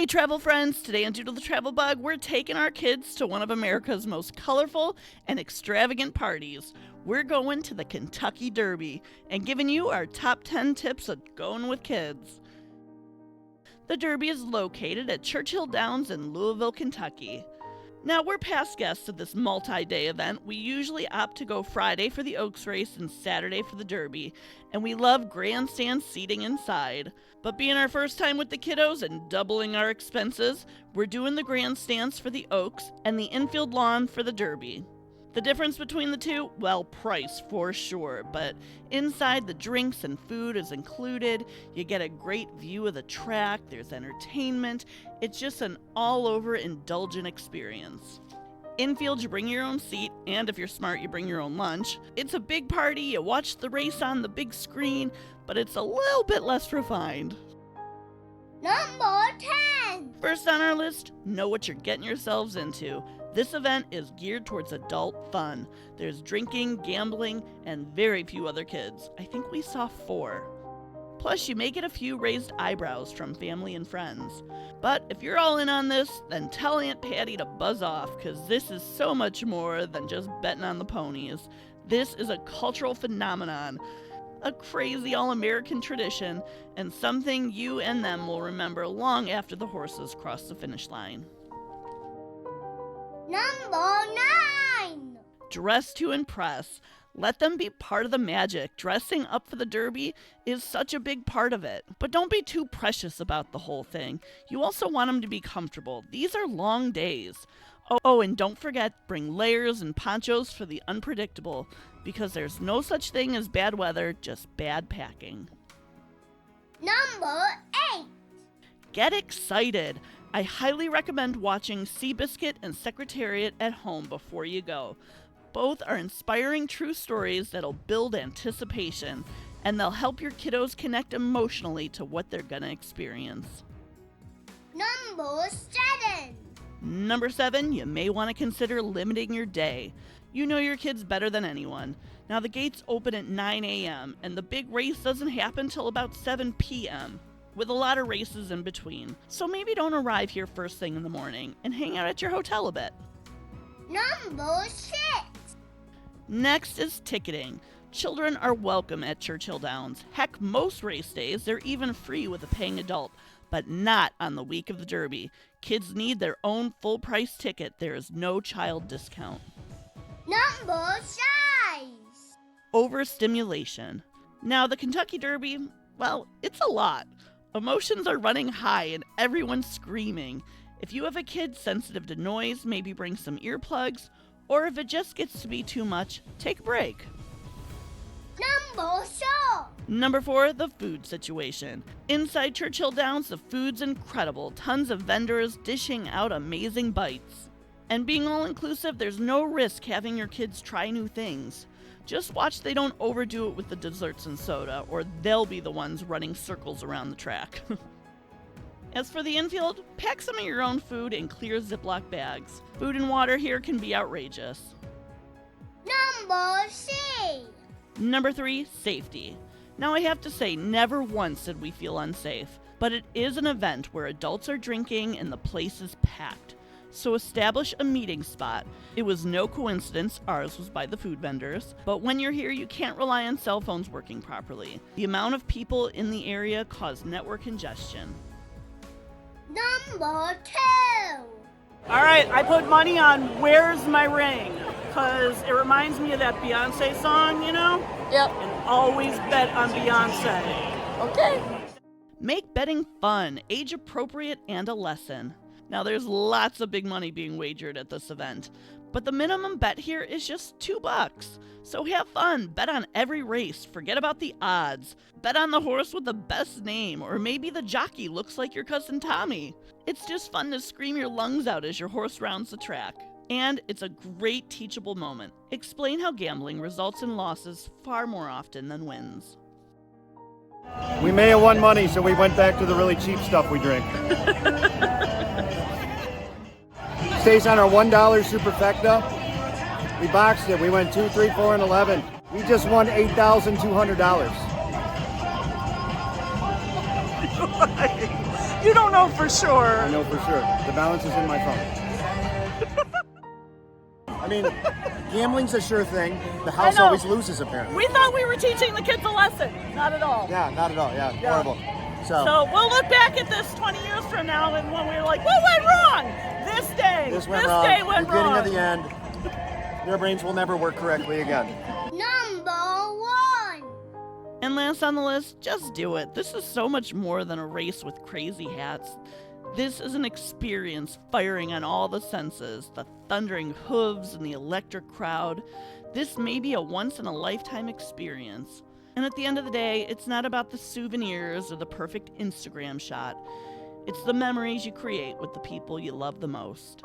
Hey travel friends, today on Doodle the Travel Bug, we're taking our kids to one of America's most colorful and extravagant parties. We're going to the Kentucky Derby and giving you our top 10 tips of going with kids. The Derby is located at Churchill Downs in Louisville, Kentucky. Now, we're past guests of this multi-day event. We usually opt to go Friday for the Oaks race and Saturday for the Derby, and we love grandstand seating inside. But being our first time with the kiddos and doubling our expenses, we're doing the grandstands for the Oaks and the infield lawn for the Derby. The difference between the two? Well, price for sure, but inside the drinks and food is included. You get a great view of the track, there's entertainment. It's just an all-over indulgent experience. Infield, you bring your own seat, and if you're smart, you bring your own lunch. It's a big party, you watch the race on the big screen, but it's a little bit less refined. Number 10! First on our list, know what you're getting yourselves into. This event is geared towards adult fun. There's drinking, gambling, and very few other kids. I think we saw 4. Plus, you may get a few raised eyebrows from family and friends. But if you're all in on this, then tell Aunt Patty to buzz off, because this is so much more than just betting on the ponies. This is a cultural phenomenon, a crazy all-American tradition, and something you and them will remember long after the horses cross the finish line. Number 9! Dress to impress. Let them be part of the magic. Dressing up for the Derby is such a big part of it. But don't be too precious about the whole thing. You also want them to be comfortable. These are long days. Oh, and don't forget, bring layers and ponchos for the unpredictable, because there's no such thing as bad weather, just bad packing. Number 8! Get excited. I highly recommend watching Seabiscuit and Secretariat at home before you go. Both are inspiring true stories that'll build anticipation, and they'll help your kiddos connect emotionally to what they're gonna experience. Number 7! Number 7, you may want to consider limiting your day. You know your kids better than anyone. Now the gates open at 9 a.m. and the big race doesn't happen till about 7 p.m. with a lot of races in between. So maybe don't arrive here first thing in the morning and hang out at your hotel a bit. Number 6! Next is ticketing. Children are welcome at Churchill Downs. Heck, most race days they're even free with a paying adult, but not on the week of the Derby. Kids need their own full-price ticket. There is no child discount. Number 6! Overstimulation. Now, the Kentucky Derby, well, it's a lot. Emotions are running high and everyone's screaming. If you have a kid sensitive to noise, maybe bring some earplugs, or if it just gets to be too much, take a break. Number 4! Number 4, the food situation. Inside Churchill Downs, the food's incredible. Tons of vendors dishing out amazing bites. And being all-inclusive, there's no risk having your kids try new things. Just watch they don't overdo it with the desserts and soda, or they'll be the ones running circles around the track. As for the infield, pack some of your own food in clear Ziploc bags. Food and water here can be outrageous. Number 3! Number 3, safety. Now I have to say, never once did we feel unsafe, but it is an event where adults are drinking and the place is packed. So establish a meeting spot. It was no coincidence ours was by the food vendors, but when you're here you can't rely on cell phones working properly. The amount of people in the area cause network congestion. Number 2! All right, I put money on Where's My Ring, because it reminds me of that Beyonce song, you know? Yep. And always bet on Beyonce. Okay. Make betting fun, age appropriate, and a lesson. Now there's lots of big money being wagered at this event, but the minimum bet here is just $2. So have fun, bet on every race, forget about the odds. Bet on the horse with the best name, or maybe the jockey looks like your cousin Tommy. It's just fun to scream your lungs out as your horse rounds the track. And it's a great teachable moment. Explain how gambling results in losses far more often than wins. We may have won money, so we went back to the really cheap stuff we drink. Stays on our $1 superfecta. We boxed it. We went 2, 3, 4, and 11. We just won $8,200. You don't know for sure. I know for sure. The balance is in my phone. I mean, gambling's a sure thing. The house know. always loses, apparently. We thought we were teaching the kids a lesson. Not at all. Yeah, not at all. Yeah, Yeah. horrible. So we'll look back at this 20 years from now and when we were like, what went wrong? This day. this went wrong. Day went Beginning wrong. of the end. Your brains will never work correctly again. Number 1. And last on the list, just do it. This is so much more than a race with crazy hats. This is an experience firing on all the senses, the thundering hooves and the electric crowd. This may be a once-in-a-lifetime experience. And at the end of the day, it's not about the souvenirs or the perfect Instagram shot. It's the memories you create with the people you love the most.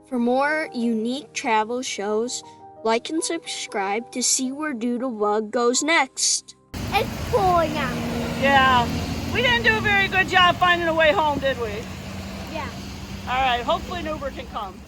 For more unique travel shows, like and subscribe to see where Doodle Bug goes next. Explore. Yeah. We didn't do a very good job finding a way home, did we? Yeah. All right. Hopefully an Uber can come.